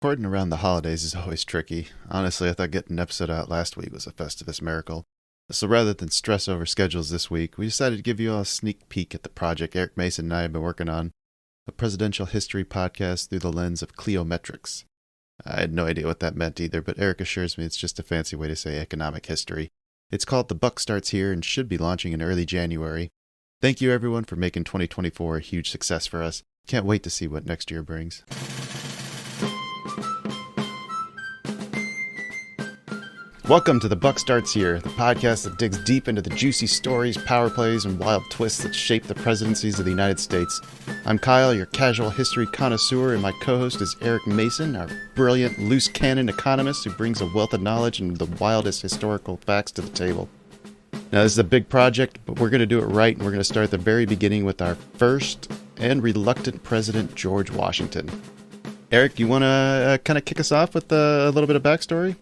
Recording around the holidays is always tricky. Honestly, I thought getting an episode out last week was a Festivus miracle. So rather than stress over schedules this week, we decided to give you all a sneak peek at the project Eric Mason and I have been working on, a presidential history podcast through the lens of cliometrics. I had no idea what that meant either, but Eric assures me it's just a fancy way to say economic history. It's called The Buck Starts Here and should be launching in early January. Thank you everyone for making 2024 a huge success for us. Can't wait to see what next year brings. Welcome to The Buck Starts Here, the podcast that digs deep into the juicy stories, power plays, and wild twists that shape the presidencies of the United States. I'm Kyle, your casual history connoisseur, and my co-host is Eric Mason, our brilliant, loose cannon economist who brings a wealth of knowledge and the wildest historical facts to the table. Now, this is a big project, but we're going to do it right, and we're going to start at the very beginning with our first and reluctant president, George Washington. Eric, you want to kind of kick us off with a little bit of backstory?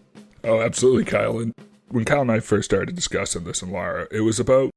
Oh, absolutely, Kyle. And when Kyle and I first started discussing this in Lara, it was about,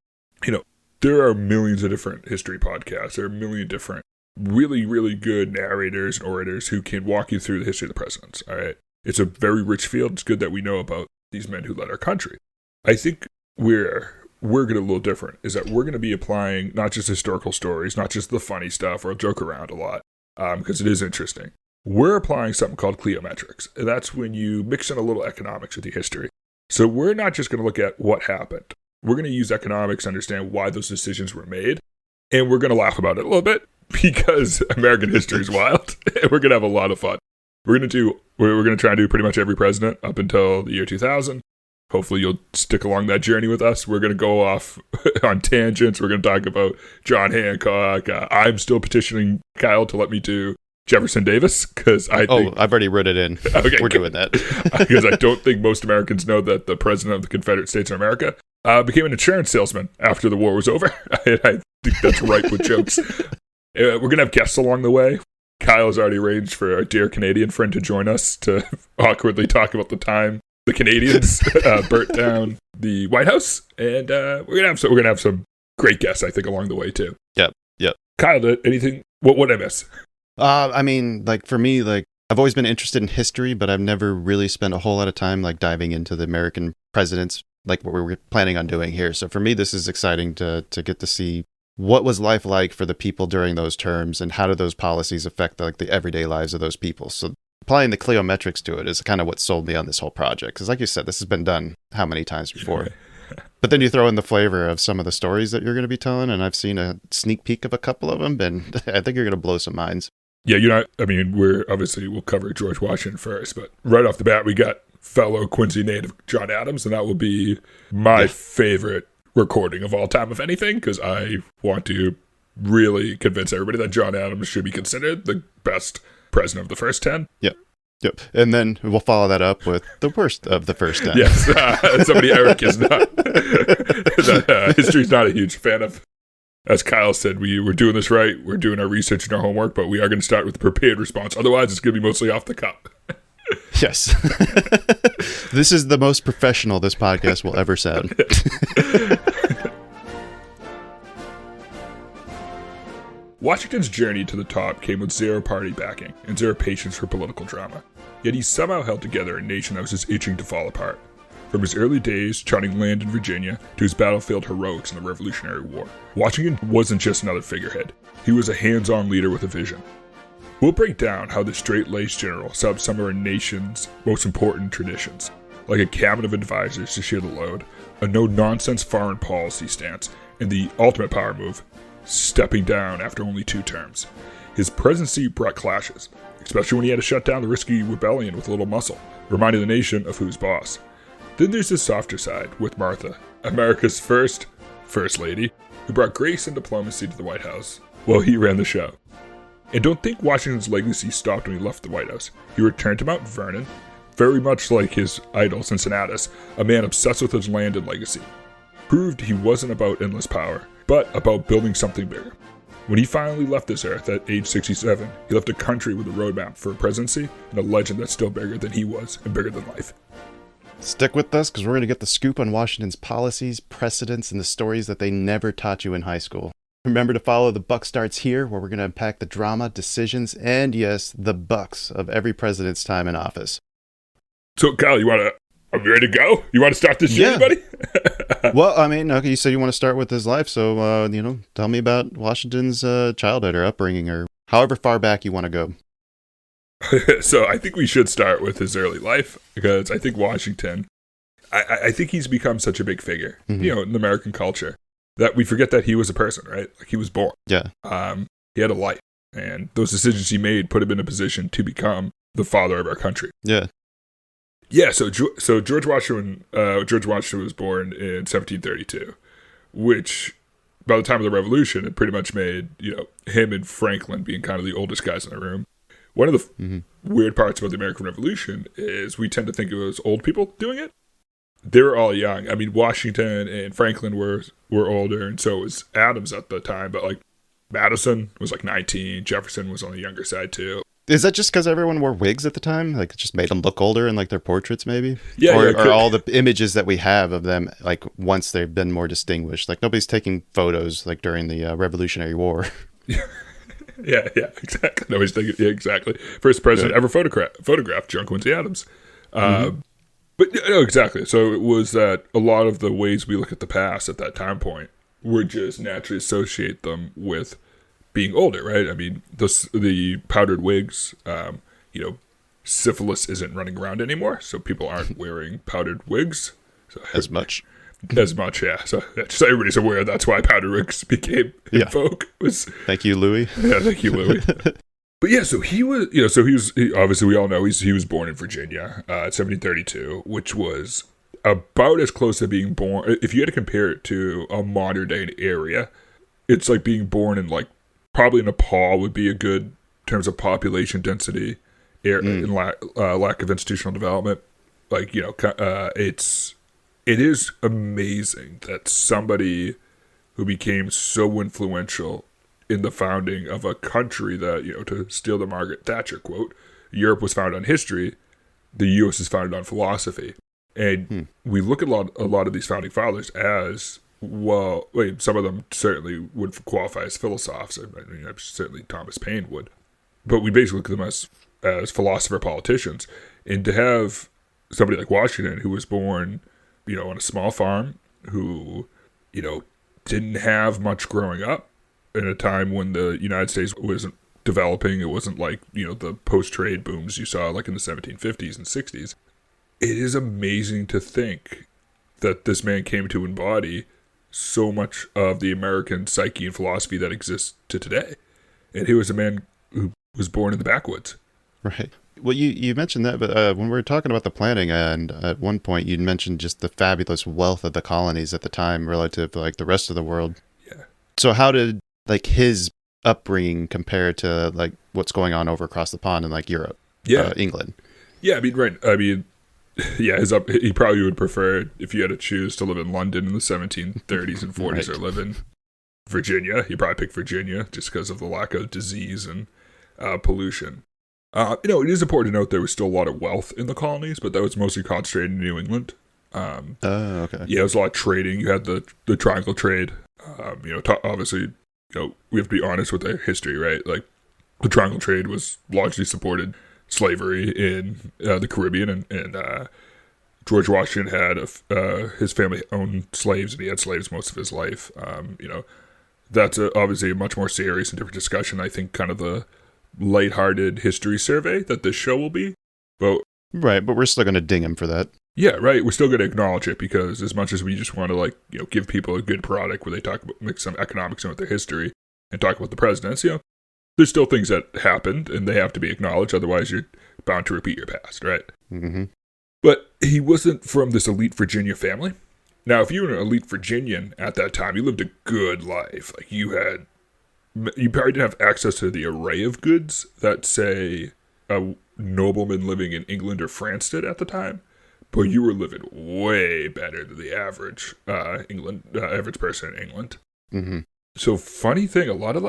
there are millions of different history podcasts. There are a million different really, really good narrators and orators who can walk you through the history of the presidents, all right? It's a very rich field. It's good that we know about these men who led our country. I think we're going to a little different, is that we're going to be applying not just historical stories, not just the funny stuff or joke around a lot, because it is interesting. We're applying something called cliometrics, and that's when you mix in a little economics with your history. So we're not just going to look at what happened. We're going to use economics to understand why those decisions were made, and we're going to laugh about it a little bit because American history is wild, and we're going to have a lot of fun. We're going to try and do pretty much every president up until the year 2000. Hopefully you'll stick along that journey with us. We're going to go off on tangents. We're going to talk about John Hancock. I'm still petitioning Kyle to let me do Jefferson Davis, because I think... I've already wrote it in. Okay, we're doing that. Because I don't think most Americans know that the president of the Confederate States of America became an insurance salesman after the war was over. I think that's ripe with jokes. We're going to have guests along the way. Kyle has already arranged for our dear Canadian friend to join us to awkwardly talk about the time the Canadians burnt down the White House. And we're going to have some great guests, I think, along the way, too. Yep. Kyle, anything... What did I miss? For me, I've always been interested in history, but I've never really spent a whole lot of time, diving into the American presidents, like what we were planning on doing here. So for me, this is exciting to get to see what was life like for the people during those terms and how do those policies affect, the everyday lives of those people. So applying the cliometrics to it is kind of what sold me on this whole project. Because like you said, this has been done how many times before? But then you throw in the flavor of some of the stories that you're going to be telling, and I've seen a sneak peek of a couple of them, and I think you're going to blow some minds. Yeah, we'll cover George Washington first, but right off the bat, we got fellow Quincy native John Adams, and that will be my favorite recording of all time, if anything, because I want to really convince everybody that John Adams should be considered the best president of the first 10. Yep. And then we'll follow that up with the worst of the first 10. Yes, somebody Eric is not. History's not a huge fan of. As Kyle said, we're doing this right. We're doing our research and our homework, but we are going to start with a prepared response. Otherwise, it's going to be mostly off the cuff. Yes. This is the most professional this podcast will ever sound. Washington's journey to the top came with zero party backing and zero patience for political drama. Yet he somehow held together a nation that was just itching to fall apart. From his early days charting land in Virginia to his battlefield heroics in the Revolutionary War, Washington wasn't just another figurehead. He was a hands-on leader with a vision. We'll break down how the straight-laced general set up some of our nation's most important traditions, like a cabinet of advisors to share the load, a no-nonsense foreign policy stance, and the ultimate power move, stepping down after only 2 terms. His presidency brought clashes, especially when he had to shut down the risky rebellion with a little muscle, reminding the nation of who's boss. Then there's the softer side with Martha, America's first lady, who brought grace and diplomacy to the White House while he ran the show. And don't think Washington's legacy stopped when he left the White House. He returned to Mount Vernon, very much like his idol Cincinnatus, a man obsessed with his land and legacy. Proved he wasn't about endless power, but about building something bigger. When he finally left this earth at age 67, he left a country with a roadmap for a presidency and a legend that's still bigger than he was and bigger than life. Stick with us, because we're going to get the scoop on Washington's policies, precedents, and the stories that they never taught you in high school. Remember to follow The Buck Starts Here, where we're going to unpack the drama, decisions, and yes, the bucks of every president's time in office. So, Kyle, are we ready to go? You want to start this journey, buddy? Well, I mean, okay, you said you want to start with his life, so, tell me about Washington's childhood or upbringing or however far back you want to go. So I think we should start with his early life, because I think Washington, I think he's become such a big figure, in American culture, that we forget that he was a person, right? Like, he was born. Yeah. He had a life, and those decisions he made put him in a position to become the father of our country. Yeah. Yeah, so George Washington was born in 1732, which by the time of the Revolution, it pretty much made, him and Franklin being kind of the oldest guys in the room. One of the weird parts about the American Revolution is we tend to think it was old people doing it. They were all young. I mean, Washington and Franklin were older, and so was Adams at the time. But, like, Madison was, 19. Jefferson was on the younger side, too. Is that just because everyone wore wigs at the time? Like, it just made them look older in, their portraits, maybe? Yeah. Or all the images that we have of them, once they've been more distinguished. Like, nobody's taking photos, during the Revolutionary War. Yeah, exactly. Nobody's thinking, yeah, exactly. First president ever photographed, John Quincy Adams. But, exactly. So it was that a lot of the ways we look at the past at that time point would just naturally associate them with being older, right? I mean, the powdered wigs, syphilis isn't running around anymore, so people aren't wearing powdered wigs. So, as much, yeah. So just so everybody's aware, that's why powdered wigs became in vogue. Thank you, Louis. Yeah, thank you, Louis. But yeah, so he was, obviously we all know he was born in Virginia, 1732, which was about as close to being born. If you had to compare it to a modern day area, it's like being born in probably Nepal would be a good in terms of population density, and lack of institutional development. It is amazing that somebody who became so influential in the founding of a country that, to steal the Margaret Thatcher quote, Europe was founded on history, the U.S. is founded on philosophy. And we look at a lot of these founding fathers as, well, some of them certainly would qualify as philosophers. I mean, certainly Thomas Paine would. But we basically look at them as philosopher politicians. And to have somebody like Washington, who was born, on a small farm, who, didn't have much growing up, in a time when the United States wasn't developing. It wasn't the post-trade booms you saw in the 1750s and 60s. It is amazing to think that this man came to embody so much of the American psyche and philosophy that exists to today. And he was a man who was born in the backwoods. Right. Well, you mentioned that, but when we were talking about the planning, and at one point you mentioned just the fabulous wealth of the colonies at the time relative to the rest of the world. Yeah. So how did his upbringing compare to what's going on over across the pond in Europe, England? Yeah, I mean, right. I mean, yeah, he probably would prefer, if you had to choose, to live in London in the 1730s and 40s or live in Virginia. He'd probably pick Virginia just because of the lack of disease and pollution. It is important to note there was still a lot of wealth in the colonies, but that was mostly concentrated in New England. Okay. Yeah, it was a lot of trading. You had the triangle trade. Obviously, we have to be honest with our history, right? The triangle trade was largely supported slavery in the Caribbean, and George Washington had his family owned slaves, and he had slaves most of his life. That's obviously a much more serious and different discussion. I think kind of the lighthearted history survey that this show will be, but we're still going to ding him for that. Yeah, right. We're still going to acknowledge it, because as much as we just want to give people a good product where they talk about, make some economics in with their history and talk about the presidents, there's still things that happened and they have to be acknowledged. Otherwise, you're bound to repeat your past, right? Mm-hmm. But he wasn't from this elite Virginia family. Now, if you were an elite Virginian at that time, you lived a good life. You probably didn't have access to the array of goods that, say, a nobleman living in England or France did at the time. But you were living way better than the average average person in England. Mm-hmm. So, funny thing, a lot of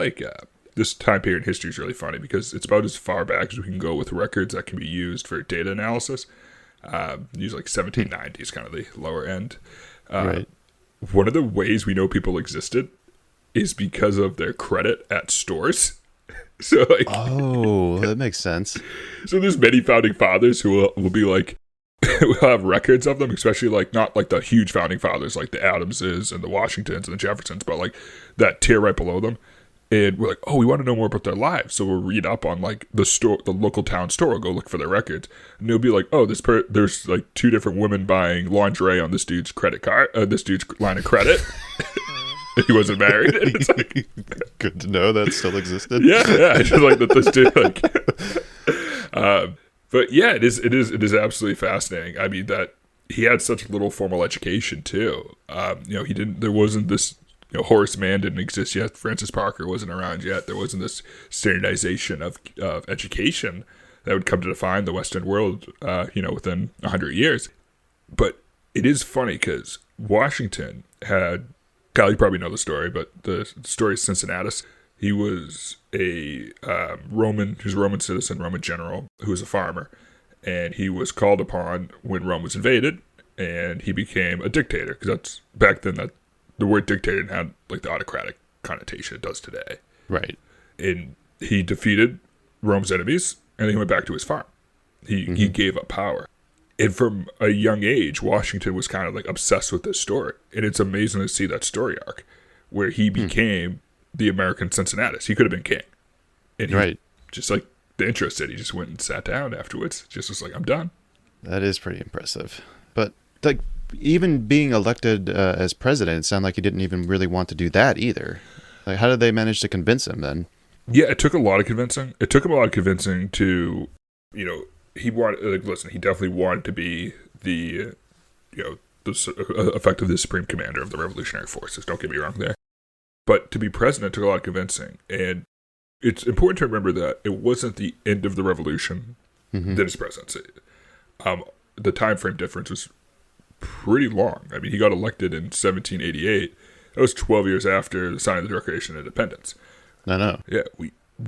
this time period in history is really funny, because it's about as far back as we can go with records that can be used for data analysis. Use 1790s, kind of the lower end. Right. One of the ways we know people existed is because of their credit at stores. So like, oh, that makes sense. So there's many founding fathers who will be like, we'll have records of them, especially like not like the huge founding fathers like the Adamses and the Washingtons and the Jeffersons, but like that tier right below them. And we're like, oh, we want to know more about their lives. So we'll read up on like the local town store. We'll go look for their records. And they'll be like, oh, there's like 2 different women buying lingerie on this dude's credit card, this dude's line of credit. He wasn't married. And it's like, good to know that still existed. Yeah. I just like that this dude like. But yeah, it is absolutely fascinating. I mean, that he had such little formal education too. There wasn't this. Horace Mann didn't exist yet. Francis Parker wasn't around yet. There wasn't this standardization of education that would come to define the Western world, within 100 years. But it is funny because Washington had, Kyle, you probably know the story, but the story is Cincinnatus. He was a Roman citizen, Roman general, who was a farmer. And he was called upon when Rome was invaded, and he became a dictator. Because that's, back then, that the word dictator had like the autocratic connotation it does today. Right. And he defeated Rome's enemies, and then he went back to his farm. He gave up power. And from a young age, Washington was kind of like obsessed with this story. And it's amazing to see that story arc where he became the American Cincinnatus. He could have been king. And he, just like the intro said, he just went and sat down afterwards. Just was like, I'm done. That is pretty impressive. But like, even being elected as president, it sounded like he didn't even really want to do that either. Like, how did they manage to convince him then? Yeah, it took a lot of convincing. It took him a lot of convincing to, he wanted, like, listen, he definitely wanted to be the effectively the supreme commander of the revolutionary forces. Don't get me wrong there. But to be president took a lot of convincing. And it's important to remember that it wasn't the end of the revolution that his presidency. The time frame difference was pretty long. I mean, he got elected in 1788. That was 12 years after the signing of the Declaration of Independence. I know. Yeah,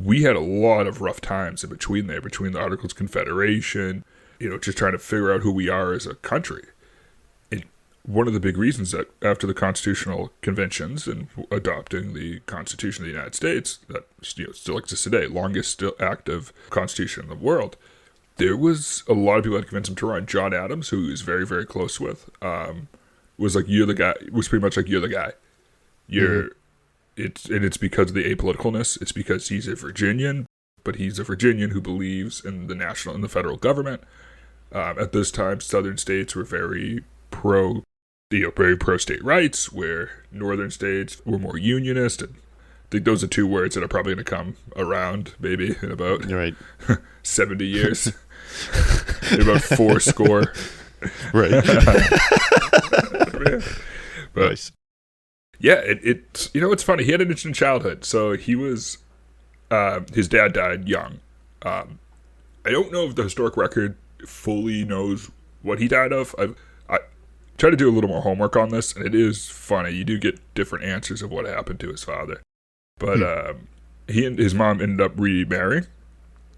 we had a lot of rough times in between there, between the Articles of Confederation, just trying to figure out who we are as a country. And one of the big reasons that after the constitutional conventions and adopting the Constitution of the United States, that still exists today, longest still active constitution in the world, there was a lot of people that convinced him to run. John Adams, who he was very, very close with, was like, you're the guy. Was pretty much like, you're the guy. It's because of the apoliticalness. It's because he's a Virginian, but he's a Virginian who believes in the federal government. At this time, southern states were very pro state rights, where northern states were more unionist. And I think those are 2 words that are probably going to come around maybe in about 70 years. About 4 score. Right. But, nice. Yeah, it's funny. He had an interesting childhood. So he was, his dad died young. I don't know if the historic record fully knows what he died of. I tried to do a little more homework on this, and it is funny. You do get different answers of what happened to his father. But he and his mom ended up remarrying.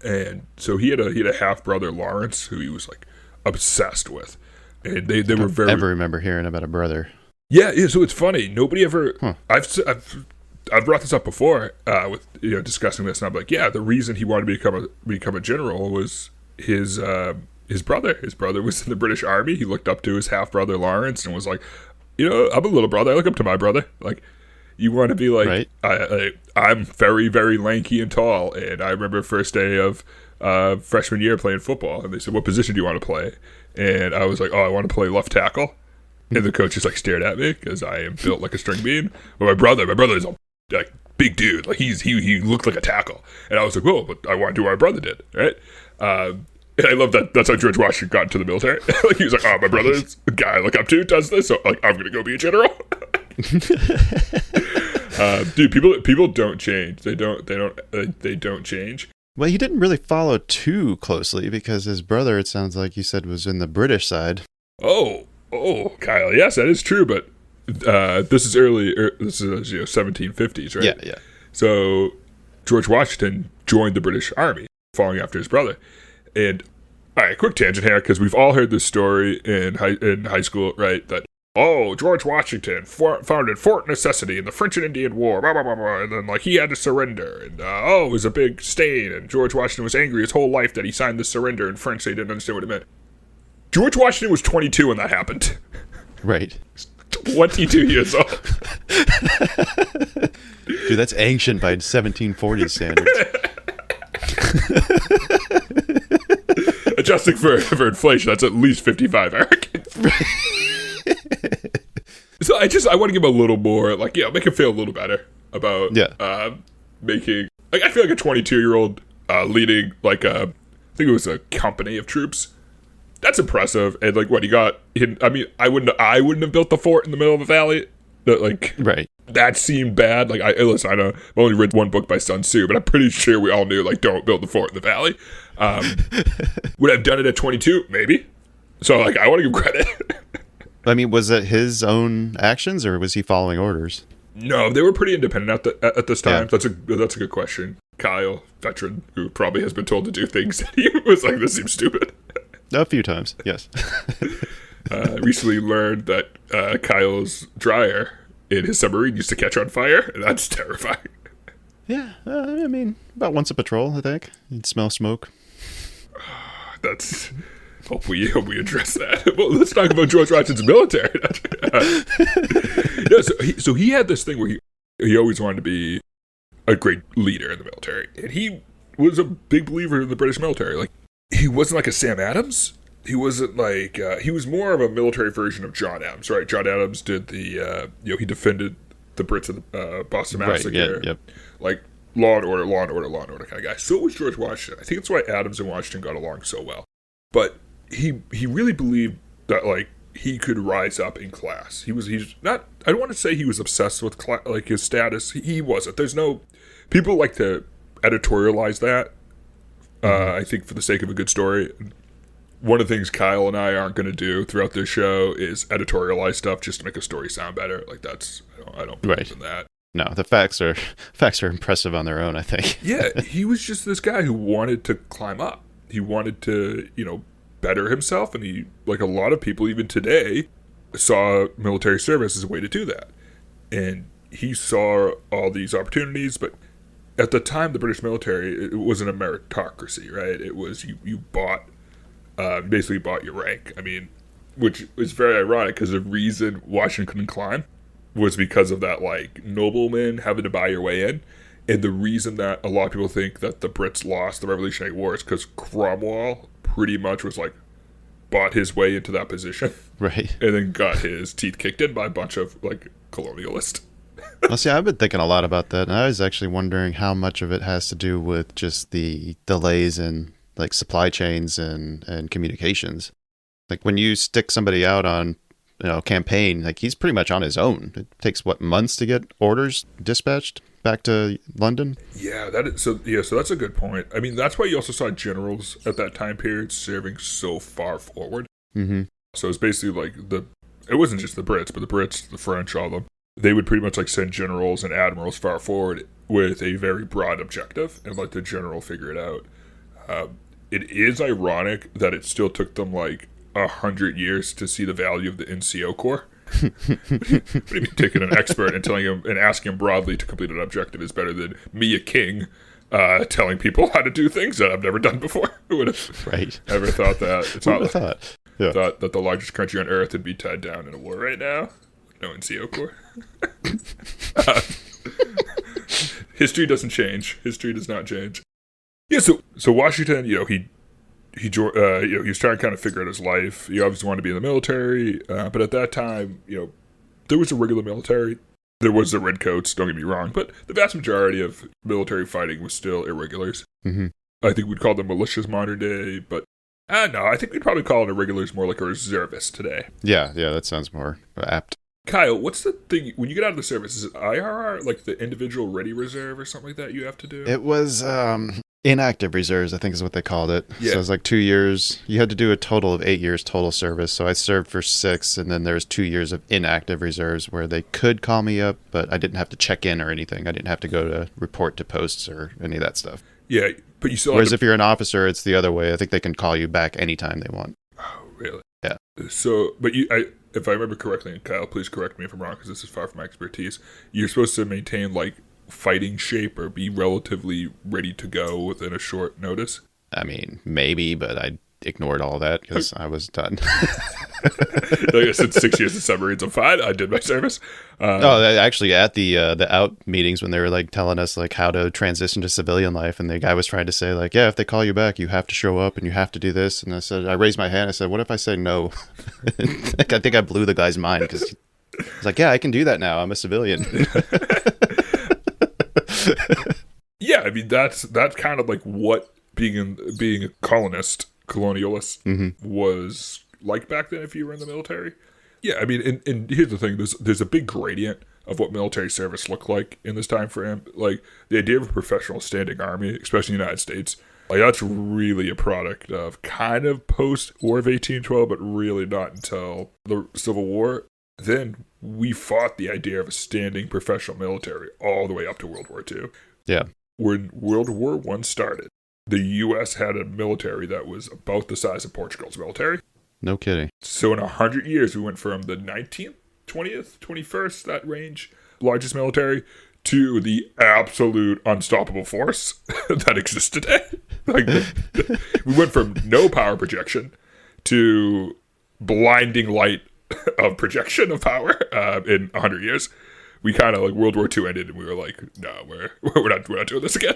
And so he had a half brother, Lawrence, who he was like obsessed with, and they were very. I never remember hearing about a brother. Yeah. So it's funny. Nobody ever. I've brought this up before with discussing this, and I'm like, yeah, the reason he wanted to become a general was his brother. His brother was in the British Army. He looked up to his half brother Lawrence and was like, I'm a little brother. I look up to my brother. Like, you want to be like, I'm very, very lanky and tall. And I remember first day of freshman year playing football. And they said, what position do you want to play? And I was like, I want to play left tackle. And the coach just like stared at me because I am built like a string bean. But my brother is a like big dude. Like he looked like a tackle. And I was like, whoa, but I want to do what my brother did. Right. And I love that. That's how George Washington got into the military. Like he was like, my brother's the guy I look up to does this. So like, I'm going to go be a general. Dude, people don't change. They don't change. Well, he didn't really follow too closely because his brother, it sounds like you said, was in the British side. Oh, Kyle. Yes, that is true. But this is 1750s, right? Yeah. So George Washington joined the British Army, following after his brother. And all right, quick tangent here because we've all heard this story in high school, right? That oh, George Washington founded Fort Necessity in the French and Indian War, blah, blah, blah, blah, and then, like, he had to surrender, and, it was a big stain, and George Washington was angry his whole life that he signed the surrender in French, they didn't understand what it meant. George Washington was 22 when that happened. Right. 22 years old. Dude, that's ancient by 1740 standards. Adjusting for inflation, that's at least 55, Eric. So I want to give him a little more, like, make him feel a little better about making, like, I feel like a 22-year-old leading, like, I think it was a company of troops. That's impressive. And, like, what he got, I mean, I wouldn't have built the fort in the middle of a valley. But, like, right. That seemed bad. Like, listen, I know I've only read one book by Sun Tzu, but I'm pretty sure we all knew, like, don't build the fort in the valley. Would I have done it at 22? Maybe. So, like, I want to give credit. I mean, was it his own actions, or was he following orders? No, they were pretty independent at this time. Yeah. That's a good question. Kyle, veteran, who probably has been told to do things that he was like, this seems stupid. A few times, yes. Recently learned that Kyle's dryer in his submarine used to catch on fire, and that's terrifying. Yeah, I mean, about once a patrol, I think. You'd smell smoke. That's... Hope we address that. Well, let's talk about George Washington's military. So he had this thing where he always wanted to be a great leader in the military, and he was a big believer in the British military. Like, he wasn't like a Sam Adams. He wasn't like he was more of a military version of John Adams, right? John Adams did the he defended the Brits of the Boston Massacre, right, yep. Like law and order kind of guy. So was George Washington. I think that's why Adams and Washington got along so well. But he really believed that, like, he could rise up in class. He's not. I don't want to say he was obsessed with like his status. He wasn't. There's no people like to editorialize that. I think for the sake of a good story. One of the things Kyle and I aren't going to do throughout this show is editorialize stuff just to make a story sound better. Like, that's I don't believe in that. No, the facts are impressive on their own, I think. Yeah, he was just this guy who wanted to climb up. He wanted to, better himself, and he, like a lot of people even today, saw military service as a way to do that. And he saw all these opportunities, but at the time, the British military, it wasn't a meritocracy, right? It was you basically bought your rank. I mean, which is very ironic because the reason Washington couldn't climb was because of that, like, nobleman having to buy your way in. And the reason that a lot of people think that the Brits lost the Revolutionary War is because Cromwell pretty much was, like, bought his way into that position. Right. And then got his teeth kicked in by a bunch of, like, colonialists. Well, see, I've been thinking a lot about that, and I was actually wondering how much of it has to do with just the delays in, like, supply chains and communications. Like, when you stick somebody out on, campaign, like, he's pretty much on his own. It takes, months to get orders dispatched back to London? Yeah, so that's a good point. I mean, that's why you also saw generals at that time period serving so far forward. Mm-hmm. So it's basically like it wasn't just the Brits, but the Brits, the French, all of them. They would pretty much, like, send generals and admirals far forward with a very broad objective and let the general figure it out. It is ironic that it still took them, like, 100 years to see the value of the NCO Corps. What do you mean taking an expert and telling him and asking him broadly to complete an objective is better than me, a king, telling people how to do things that I've never done before? Who would have ever thought that? It's not like thought that the largest country on earth would be tied down in a war right now. No NCO Corps. History doesn't change. History does not change. Yeah. So Washington, he was trying to kind of figure out his life. He obviously wanted to be in the military, but at that time, there was a regular military. There was the redcoats, don't get me wrong, but the vast majority of military fighting was still irregulars. Mm-hmm. I think we'd call them militias modern day, but no, I think we'd probably call it irregulars more like a reservist today. Yeah, that sounds more apt. Kyle, what's the thing, when you get out of the service, is it IRR, like the individual ready reserve or something like that you have to do? It was inactive reserves, I think is what they called it. Yeah. So it was like 2 years. You had to do a total of 8 years total service. So I served for 6, and then there was 2 years of inactive reserves where they could call me up, but I didn't have to check in or anything. I didn't have to go to report to posts or any of that stuff. Yeah, but you still Whereas if you're an officer, it's the other way. I think they can call you back anytime they want. Oh, really? Yeah. So, but if I remember correctly, and Kyle, please correct me if I'm wrong, because this is far from my expertise. You're supposed to maintain like fighting shape or be relatively ready to go within a short notice. I mean, maybe, but I ignored all that because I was done. Like I said, 6 years of submarines, I'm fine. I did my service. Actually, at the out meetings when they were like telling us like how to transition to civilian life, and the guy was trying to say like, yeah, if they call you back, you have to show up and you have to do this. And I raised my hand. I said, what if I say no? Like, I think I blew the guy's mind because he's like, yeah, I can do that now. I'm a civilian. Yeah, I mean that's kind of like what being a colonialist was like back then if you were in the military. Yeah, I mean, and here's the thing: there's a big gradient of what military service looked like in this time frame. Like the idea of a professional standing army, especially in the United States, like that's really a product of kind of post War of 1812, but really not until the Civil War. Then we fought the idea of a standing professional military all the way up to World War II. Yeah. When World War I started, the U.S. had a military that was about the size of Portugal's military. No kidding. So in 100 years, we went from the 19th, 20th, 21st, that range, largest military, to the absolute unstoppable force that exists today. Like we went from no power projection to blinding light of projection of power in 100 years. We kind of like World War II ended and we were like, no, we're not doing this again.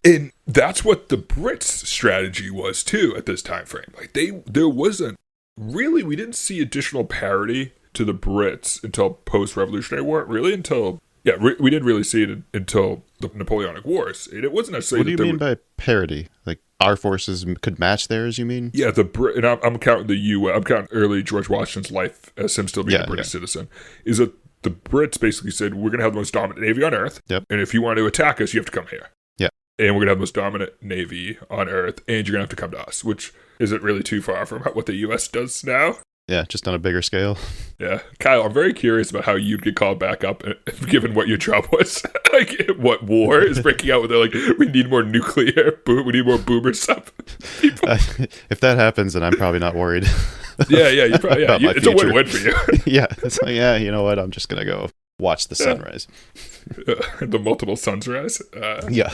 And that's what the Brits' strategy was too at this time frame. Like there wasn't really, we didn't see additional parity to the Brits until post-Revolutionary War, really until, we didn't really see it until the Napoleonic Wars. And it wasn't necessarily. What do you mean by parity? Like our forces could match theirs, you mean? Yeah, and I'm counting the U.S., I'm counting early George Washington's life as him still being a British citizen, is that the Brits basically said, we're going to have the most dominant navy on Earth. Yep. And if you want to attack us, you have to come here. Yeah. And we're going to have the most dominant navy on Earth, and you're going to have to come to us, which isn't really too far from what the U.S. does now. Yeah, just on a bigger scale. Yeah. Kyle, I'm very curious about how you'd get called back up, given what your job was. Like, what war is breaking out with it? Like, we need more nuclear, we need more boomers up. If that happens, then I'm probably not worried. Yeah, you probably, it's a win-win for you. Yeah, it's like, you know what? I'm just going to go watch the sunrise. The multiple suns rise. Yeah.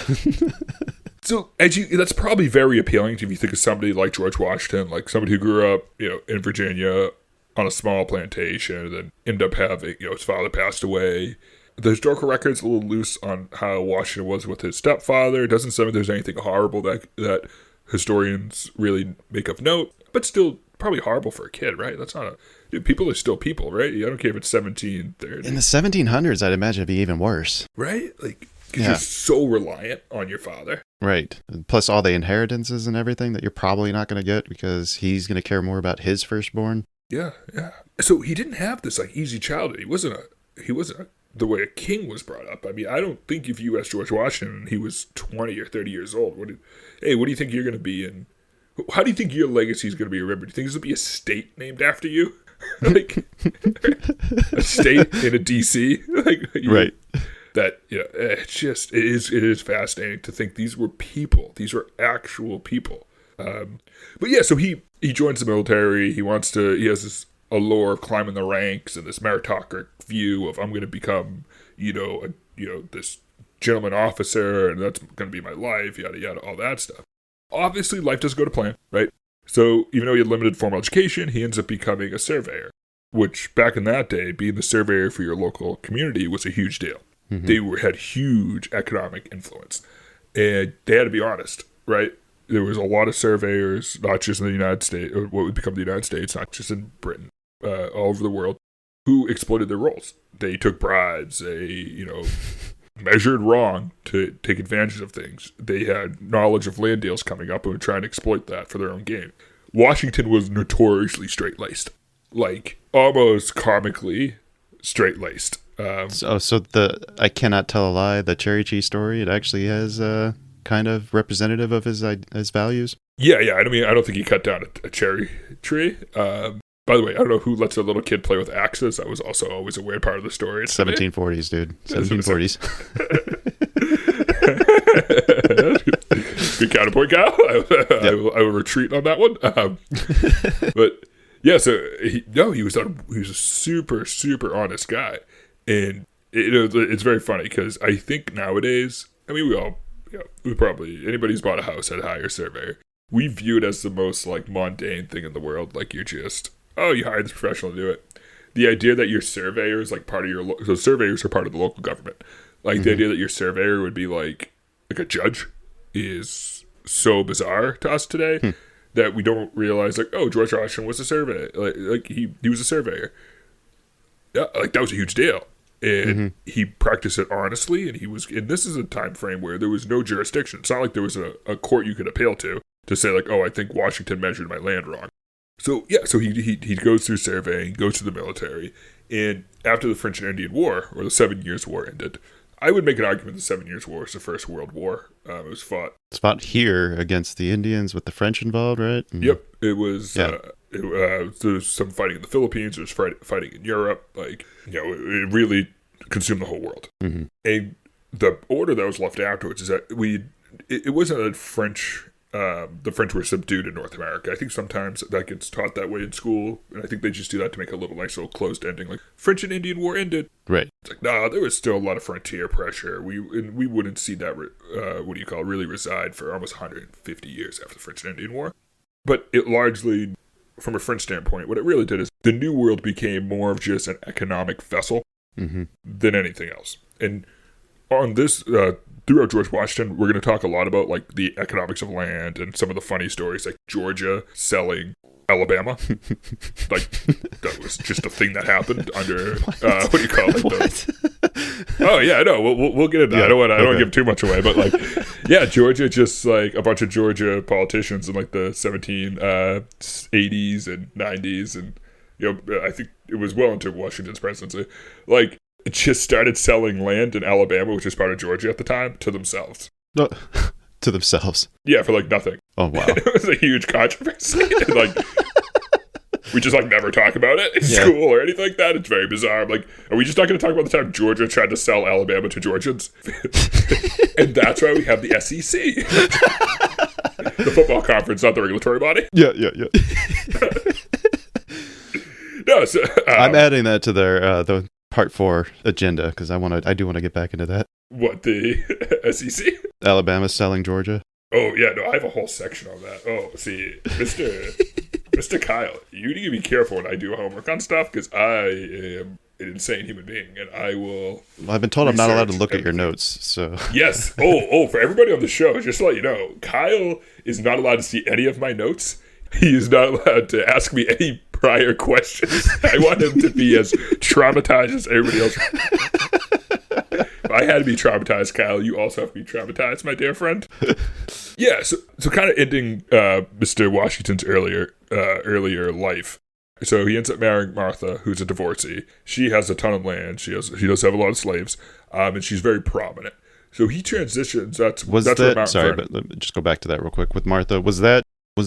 So that's probably very appealing if you think of somebody like George Washington, like somebody who grew up, in Virginia on a small plantation, and then ended up having, his father passed away. The historical record's a little loose on how Washington was with his stepfather. It doesn't say there's anything horrible that historians really make of note, but still probably horrible for a kid, right? That's not people are still people, right? I don't care if it's 1730. In the 1700s, I'd imagine it'd be even worse. Right? Like, because you're so reliant on your father. Right. Plus all the inheritances and everything that you're probably not going to get because he's going to care more about his firstborn. Yeah. So he didn't have this like easy childhood. He wasn't the way a king was brought up. I mean, I don't think if you asked George Washington, he was 20 or 30 years old. What do you think you're going to be in? How do you think your legacy is going to be remembered? Do you think there's going to be a state named after you? Like a state in a DC? Right. That, it is fascinating to think these were people. These were actual people. But yeah, so he joins the military. He has this allure of climbing the ranks and this meritocratic view of I'm going to become, this gentleman officer, and that's going to be my life, yada, yada, all that stuff. Obviously, life doesn't go to plan, right? So even though he had limited formal education, he ends up becoming a surveyor, which back in that day, being the surveyor for your local community was a huge deal. Mm-hmm. They had huge economic influence, and they had to be honest, right? There was a lot of surveyors, not just in the United States, or what would become the United States, not just in Britain, all over the world, who exploited their roles. They took bribes, they, measured wrong to take advantage of things. They had knowledge of land deals coming up and were trying to exploit that for their own gain. Washington was notoriously straight-laced, like almost comically straight-laced. So I cannot tell a lie, the cherry cheese story, it actually has kind of representative of his values. Yeah. I don't think he cut down a cherry tree. By the way, I don't know who lets a little kid play with axes. That was also always a weird part of the story. 1740s, dude. 1740s. Good counterpoint, Kyle. I will retreat on that one. But Yeah, so he was a super super honest guy, and it's very funny because I think nowadays, I mean, we all, we probably, anybody who's bought a house had hired a surveyor. We view it as the most like mundane thing in the world. Like you're just, oh, you hired this professional to do it. The idea that your surveyor is like part of your, so surveyors are part of the local government. Like the idea that your surveyor would be like a judge is so bizarre to us today. That we don't realize, like, oh, George Washington was a surveyor. Like he was a surveyor. Yeah, like that was a huge deal. And he practiced it honestly, and this is a time frame where there was no jurisdiction. It's not like there was a court you could appeal to say, like, oh, I think Washington measured my land wrong. So, yeah, so he goes through surveying, goes to the military, and after the French and Indian War, or the 7 Years' War ended, I would make an argument the 7 Years' War was the First World War. It was fought. It's fought here against the Indians with the French involved, right? Yep. It was, there was some fighting in the Philippines. There was fighting in Europe. Like, it really consumed the whole world. And the order that was left afterwards is that it wasn't that the French were subdued in North America. I think sometimes that gets taught that way in school, and I think they just do that to make a nice little closed ending, like French and Indian War ended. Right. It's like, nah, there was still a lot of frontier pressure. We wouldn't see that really reside for almost 150 years after the French and Indian War. But it largely, from a French standpoint, what it really did is the New World became more of just an economic vessel than anything else. And on this, throughout George Washington, we're going to talk a lot about like the economics of land and some of the funny stories, like Georgia selling Alabama. Like that was just a thing that happened under what do you call it? Oh yeah, no, we'll get into that. I don't want to give too much away, but like, yeah, Georgia, just like a bunch of Georgia politicians in like the 1780s and 90s, and I think it was well into Washington's presidency, like, just started selling land in Alabama, which is part of Georgia at the time, to themselves. To themselves? Yeah, for like nothing. Oh, wow. It was a huge controversy. And like, we just like never talk about it in school or anything like that. It's very bizarre. I'm like, are we just not going to talk about the time Georgia tried to sell Alabama to Georgians? And that's why we have the SEC. The football conference, not the regulatory body. Yeah. No, so, I'm adding that to their the Part 4 agenda because I do want to get back into that. What, the SEC? Alabama selling Georgia. Oh yeah, no, I have a whole section on that. Oh, see, Mr. Kyle, you need to be careful when I do homework on stuff because I am an insane human being, and I will. Well, I've been told I'm not allowed to look at your notes, so. Yes. Oh, for everybody on the show, just to let you know, Kyle is not allowed to see any of my notes. He is not allowed to ask me any prior questions. I want him to be as traumatized as everybody else. If I had to be traumatized, Kyle, you also have to be traumatized, my dear friend. Yeah, so kind of ending Mr. Washington's earlier life. So he ends up marrying Martha, who's a divorcee. She has a ton of land. She does have a lot of slaves, and she's very prominent. So he transitions. That's where Mount sorry, Vernon. but let me just go back to that real quick with Martha. Was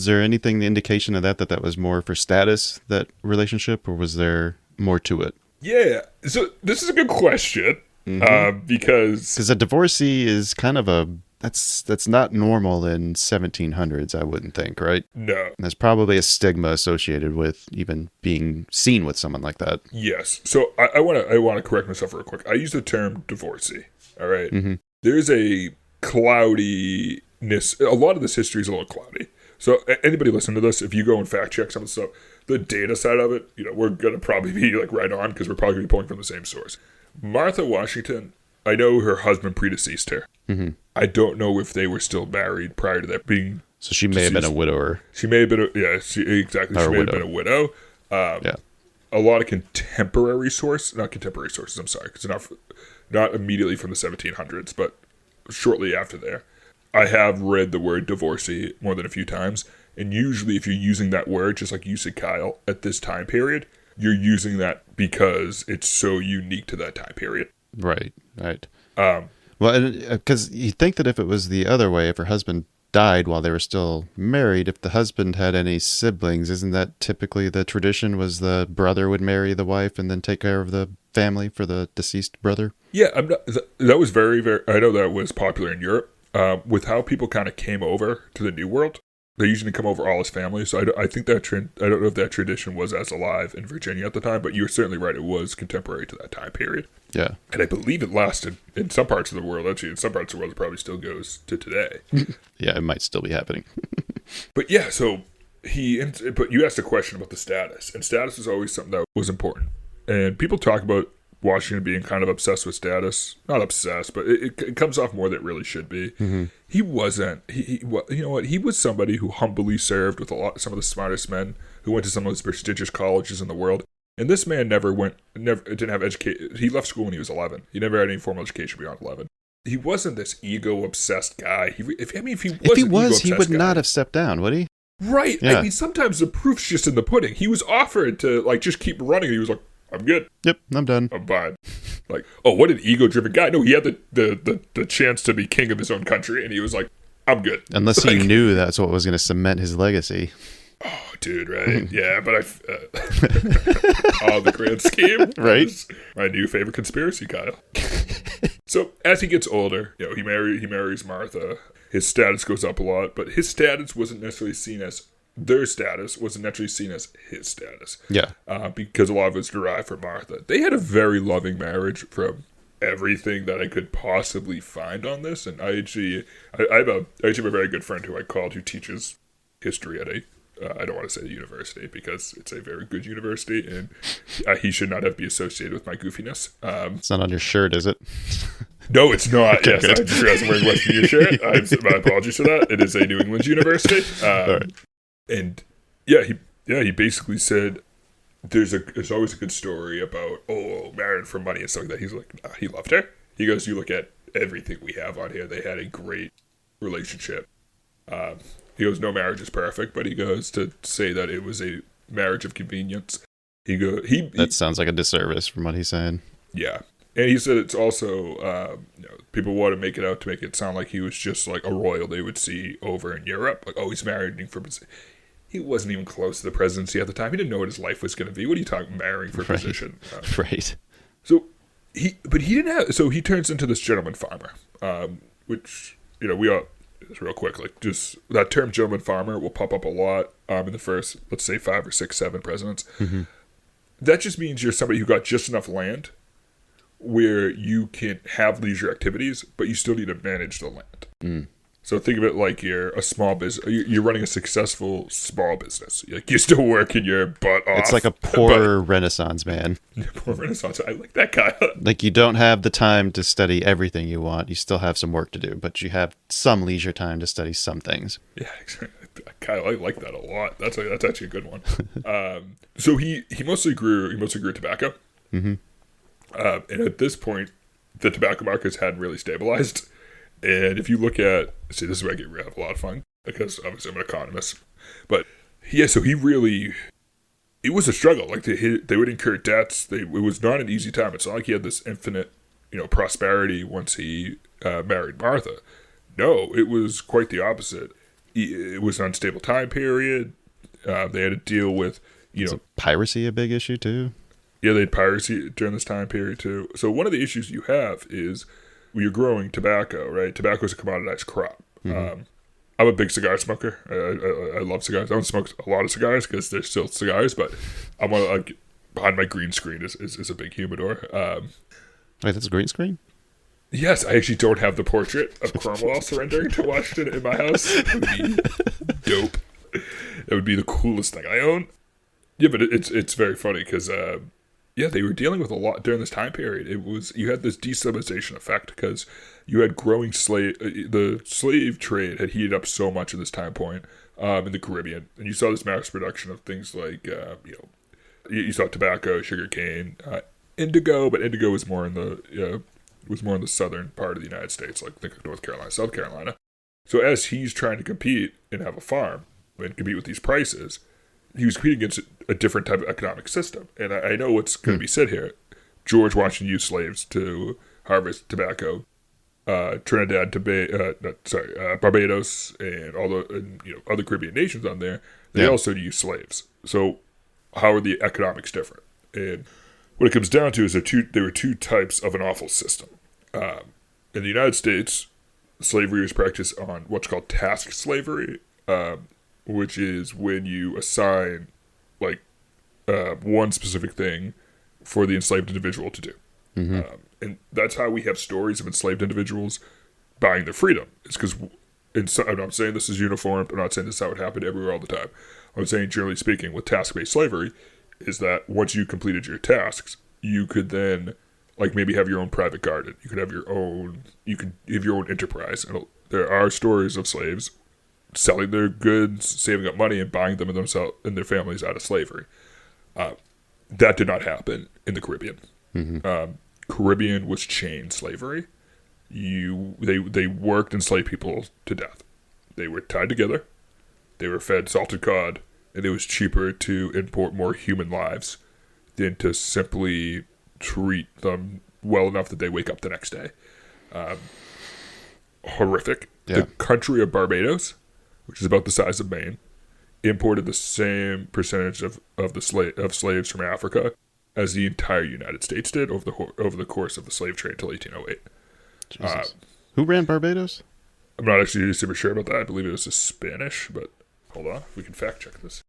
there anything, the indication of that was more for status, that relationship, or was there more to it? Yeah, so this is a good question, because a divorcee is kind of that's not normal in 1700s, I wouldn't think, right? No. And there's probably a stigma associated with even being seen with someone like that. Yes. So I want to correct myself real quick. I use the term divorcee. All right. There's a cloudiness. A lot of this history is a little cloudy. So anybody listen to this, if you go and fact check some of the stuff, the data side of it, we're going to probably be like right on because we're probably going to be pulling from the same source. Martha Washington, I know her husband predeceased her. I don't know if they were still married prior to that being. So she may have been a widower. She may have been exactly. She may have been a widow. A lot of not contemporary sources, I'm sorry, because they're not immediately from the 1700s, but shortly after there. I have read the word divorcee more than a few times, and usually if you're using that word, just like you said, Kyle, at this time period, you're using that because it's so unique to that time period. Right. Well, because you think that if it was the other way, if her husband died while they were still married, if the husband had any siblings, isn't that typically the tradition, was the brother would marry the wife and then take care of the family for the deceased brother? Yeah, that was very, very, I know that was popular in Europe. With how people kind of came over to the New World, they usually come over all his family. So I think that I don't know if that tradition was as alive in Virginia at the time, but you're certainly right. It was contemporary to that time period. Yeah. And I believe it lasted in some parts of the world. Actually, in some parts of the world, it probably still goes to today. Yeah, it might still be happening. But yeah, so but you asked a question about the status, and status was always something that was important. And people talk about Washington being kind of obsessed with status. Not obsessed, but it comes off more than it really should be. Mm-hmm. He wasn't. You know what? He was somebody who humbly served with some of the smartest men, who went to some of the most prestigious colleges in the world. And this man never didn't have education. He left school when he was 11. He never had any formal education beyond 11. He wasn't this ego-obsessed guy. If he was, he would not have stepped down, would he? Right. Yeah. I mean, sometimes the proof's just in the pudding. He was offered to just keep running. He was like, I'm good. Yep, I'm done. I'm fine. What an ego-driven guy. No, he had the chance to be king of his own country, and he was like, I'm good. Unless he knew that's what was going to cement his legacy. Oh, dude, right? Yeah, but the grand scheme, right? My new favorite conspiracy, Kyle. So as he gets older, he marries Martha. His status goes up a lot, but his status wasn't necessarily seen as their status. Wasn't necessarily seen as his status. Yeah, because a lot of it was derived from Martha. They had a very loving marriage from everything that I could possibly find on this. And I have a very good friend who I called who teaches history at I don't want to say the university because it's a very good university, and he should not be associated with my goofiness. It's not on your shirt, is it? No, it's not. Okay, yes, good. I just realized I'm wearing West Virginia shirt. My apologies for that. It is a New England university. All right. And he basically said there's always a good story about married for money and stuff like that. He's like, nah, he loved her. He goes, you look at everything we have on here. They had a great relationship. He goes, no marriage is perfect, but he goes to say that it was a marriage of convenience. That sounds like a disservice from what he's saying. Yeah. And he said it's also, people want to make it sound like he was just like a royal they would see over in Europe. Like, he's married for he wasn't even close to the presidency at the time. He didn't know what his life was going to be. What are you talking marrying for position? Right. So he turns into this gentleman farmer, which, we all, just real quick, just that term gentleman farmer will pop up a lot in the first, let's say 5 or 6, 7 presidents. Mm-hmm. That just means you're somebody who got just enough land where you can have leisure activities, but you still need to manage the land. Mm. So think of it like you're a small business. You're running a successful small business. You're still working your butt off. It's like a poor Renaissance man. Poor Renaissance. I like that guy. Like you don't have the time to study everything you want. You still have some work to do, but you have some leisure time to study some things. Yeah, Kyle, I like that a lot. That's actually a good one. So he mostly grew tobacco. Mm-hmm. And at this point, the tobacco markets hadn't really stabilized. And if you look at, this is where I have a lot of fun, because obviously I'm an economist. But so he really, it was a struggle. Like they would incur debts. It was not an easy time. It's not like he had this infinite, prosperity once he married Martha. No, it was quite the opposite. It was an unstable time period. They had to deal with, Is piracy a big issue too? Yeah, they had piracy during this time period too. So one of the issues you have is when you're growing tobacco, right? Tobacco is a commoditized crop. Mm-hmm. I'm a big cigar smoker. I love cigars. I don't smoke a lot of cigars because they're still cigars, but behind my green screen is a big humidor. Wait, that's a green screen? Yes, I actually don't have the portrait of Cromwell surrendering to Washington in my house. It would be dope. That would be the coolest thing I own. Yeah, but it's very funny because they were dealing with a lot during this time period. You had this destabilization effect because you had growing the slave trade had heated up so much at this time point in the Caribbean, and you saw this mass production of things like you saw tobacco, sugarcane, indigo, but indigo was more in the southern part of the United States, like think of North Carolina, South Carolina. So as he's trying to compete and have a farm and compete with these prices, he was competing against a different type of economic system. And I know what's going to be said here. George Washington used slaves to harvest tobacco. Trinidad, Barbados, and other Caribbean nations on there, they also use slaves. So how are the economics different? And what it comes down to is there were two types of an awful system. In the United States, slavery was practiced on what's called task slavery. which is when you assign like one specific thing for the enslaved individual to do. And that's how we have stories of enslaved individuals buying their freedom. It's because, I'm not saying this is uniform, I'm not saying this is how it happened everywhere all the time. I'm saying, generally speaking, with task-based slavery, is that once you completed your tasks, you could then, like, maybe have your own private garden. You could have your own enterprise. And there are stories of slaves selling their goods, saving up money, and buying them and themselves and their families out of slavery. That did not happen in the Caribbean. Caribbean was chain slavery. They worked enslaved people to death. They were tied together. They were fed salted cod, and it was cheaper to import more human lives than to simply treat them well enough that they wake up the next day. Horrific. Yeah. The country of Barbados, which is about the size of Maine, imported the same percentage of slaves from Africa as the entire United States did over the course of the slave trade until 1808. Jesus. Who ran Barbados? I'm not actually super sure about that. I believe it was the Spanish, but hold on, we can fact check this.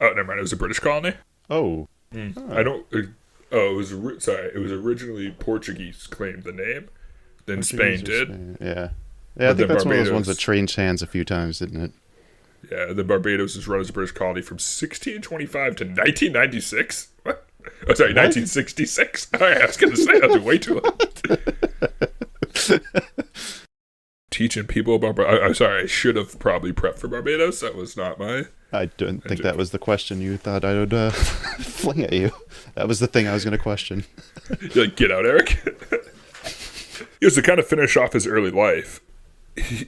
Oh, never mind. It was a British colony. Oh, I don't. It was originally Portuguese claimed the name, then Spain did. Yeah, I think that's one of those ones that changed hands a few times, didn't it? Yeah, the Barbados was run as a British colony from 1625 to 1996. What? Oh, sorry, 1966. I was going to say that's way too long. Teaching people about I'm sorry, I should have probably prepped for Barbados. That was not my... I didn't think that was the question you thought I would fling at you. That was the thing I was going to question. You're like, get out, Eric. To kind of finish off his early life, he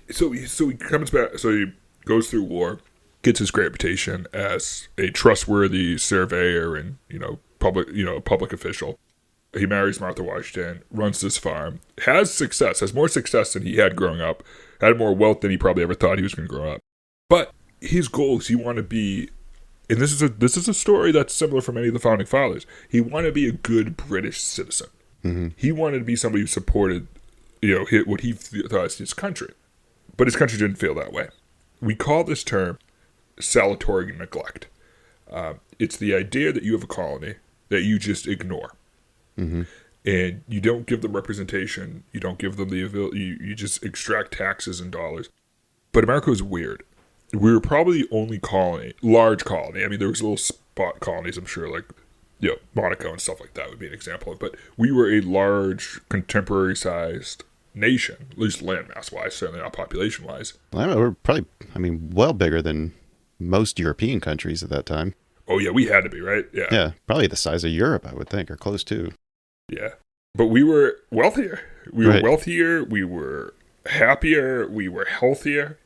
comes back, so he goes through war, gets his great reputation as a trustworthy surveyor and, public official. He marries Martha Washington, runs this farm, has more success than he had growing up, had more wealth than he probably ever thought he was going to grow up. But his goals, he wanted to be, and this is a story that's similar for many of the founding fathers. He wanted to be a good British citizen. Mm-hmm. He wanted to be somebody who supported, what he thought was his country. But his country didn't feel that way. We call this term salutary neglect. It's the idea that you have a colony that you just ignore. Mm-hmm. And you don't give them representation. You don't give them the ability. You just extract taxes and dollars. But America was weird. We were probably the only large colony. I mean, there was little spot colonies, I'm sure, like Monaco and stuff like that would be an example of. But we were a large, contemporary-sized nation, at least landmass-wise, certainly not population-wise. Well, we're probably, well bigger than most European countries at that time. Oh, yeah, we had to be, right? Yeah. Yeah, probably the size of Europe, I would think, or close to. Yeah. But we were wealthier. We were wealthier, we were happier, we were healthier,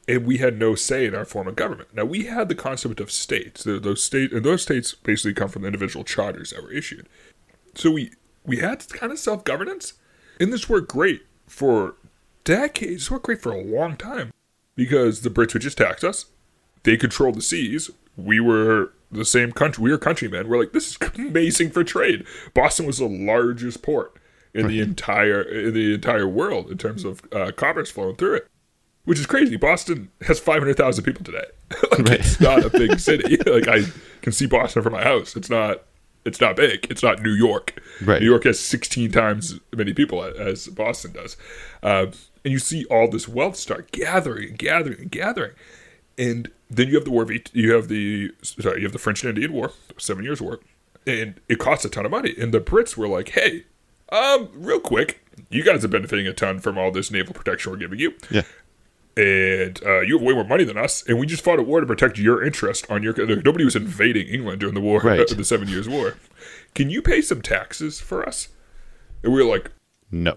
and we had no say in our form of government. Now, we had the concept of states. Those states basically come from the individual charters that were issued. So we had kind of self-governance, and this worked great for decades. This worked great for a long time because the Brits would just tax us. They controlled the seas. We were the same country. We were countrymen. We're like, this is amazing for trade. Boston was the largest port in the entire world in terms of commerce flowing through it, which is crazy. Boston has 500,000 people today. It's not a big city. I can see Boston from my house. It's not big. It's not New York. Right. New York has 16 times as many people as Boston does. And you see all this wealth start gathering. And then you have the war. You have the French and Indian War, 7 Years' War, and it costs a ton of money. And the Brits were like, "Hey, real quick, you guys are benefiting a ton from all this naval protection we're giving you, and you have way more money than us. And we just fought a war to protect your interest on your. Nobody was invading England during the war, the 7 Years' War. Can you pay some taxes for us?" And we were like, "No,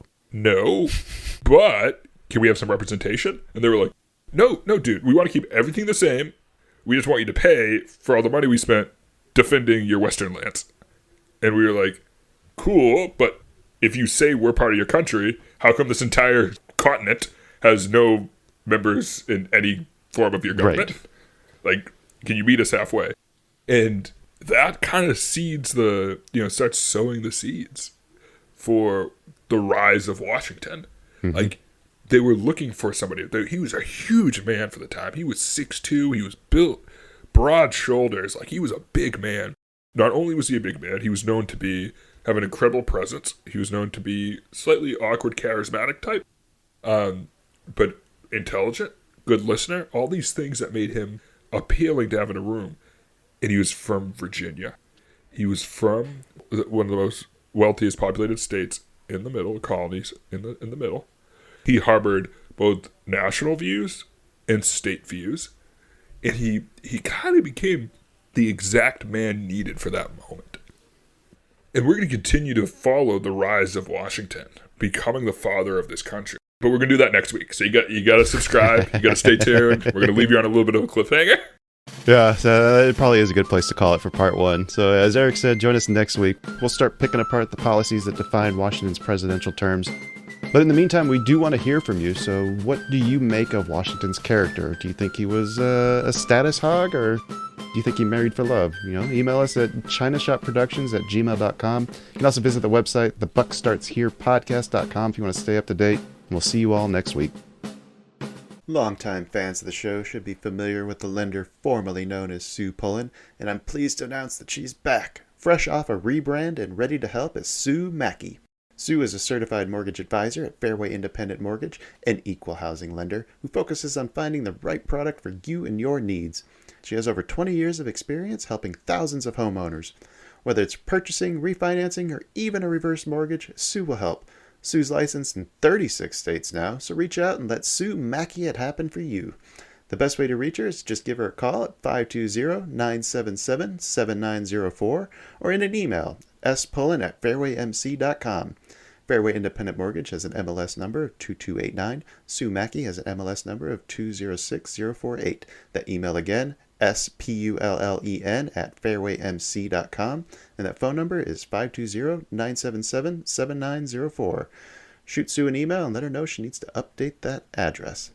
but can we have some representation?" And they were like, No, dude, we want to keep everything the same. We just want you to pay for all the money we spent defending your western lands. And we were like, cool, but if you say we're part of your country, how come this entire continent has no members in any form of your government? Right. Can you meet us halfway? And that kind of starts sowing the seeds for the rise of Washington. Mm-hmm. they were looking for somebody. He was a huge man for the time. He was 6'2". He was built, broad shoulders. Like, he was a big man. Not only was he a big man, he was known to have an incredible presence. He was known to be slightly awkward, charismatic type, but intelligent, good listener. All these things that made him appealing to have in a room. And he was from Virginia. He was from one of the most wealthiest populated states in the middle, colonies in the middle. He harbored both national views and state views. And he kind of became the exact man needed for that moment. And we're going to continue to follow the rise of Washington, becoming the father of this country. But we're going to do that next week. So you got to subscribe. You got to stay tuned. We're going to leave you on a little bit of a cliffhanger. Yeah, so it probably is a good place to call it for part one. So as Eric said, join us next week. We'll start picking apart the policies that define Washington's presidential terms. But in the meantime, we do want to hear from you. So what do you make of Washington's character? Do you think he was a status hog, or do you think he married for love? Email us at chinashopproductions@gmail.com. You can also visit the website, thebuckstartsherepodcast.com, if you want to stay up to date. And we'll see you all next week. Longtime fans of the show should be familiar with the lender formerly known as Sue Pullen, and I'm pleased to announce that she's back, fresh off a rebrand and ready to help as Sue Mackey. Sue is a certified mortgage advisor at Fairway Independent Mortgage, an equal housing lender who focuses on finding the right product for you and your needs. She has over 20 years of experience helping thousands of homeowners. Whether it's purchasing, refinancing, or even a reverse mortgage, Sue will help. Sue's licensed in 36 states now, so reach out and let Sue Mackey it happen for you. The best way to reach her is just give her a call at 520-977-7904 or in an email, spullen@fairwaymc.com. Fairway Independent Mortgage has an MLS number of 2289. Sue Mackey has an MLS number of 206048. That email again, spullen@fairwaymc.com, and that phone number is 520-977-7904. Shoot Sue an email and let her know she needs to update that address.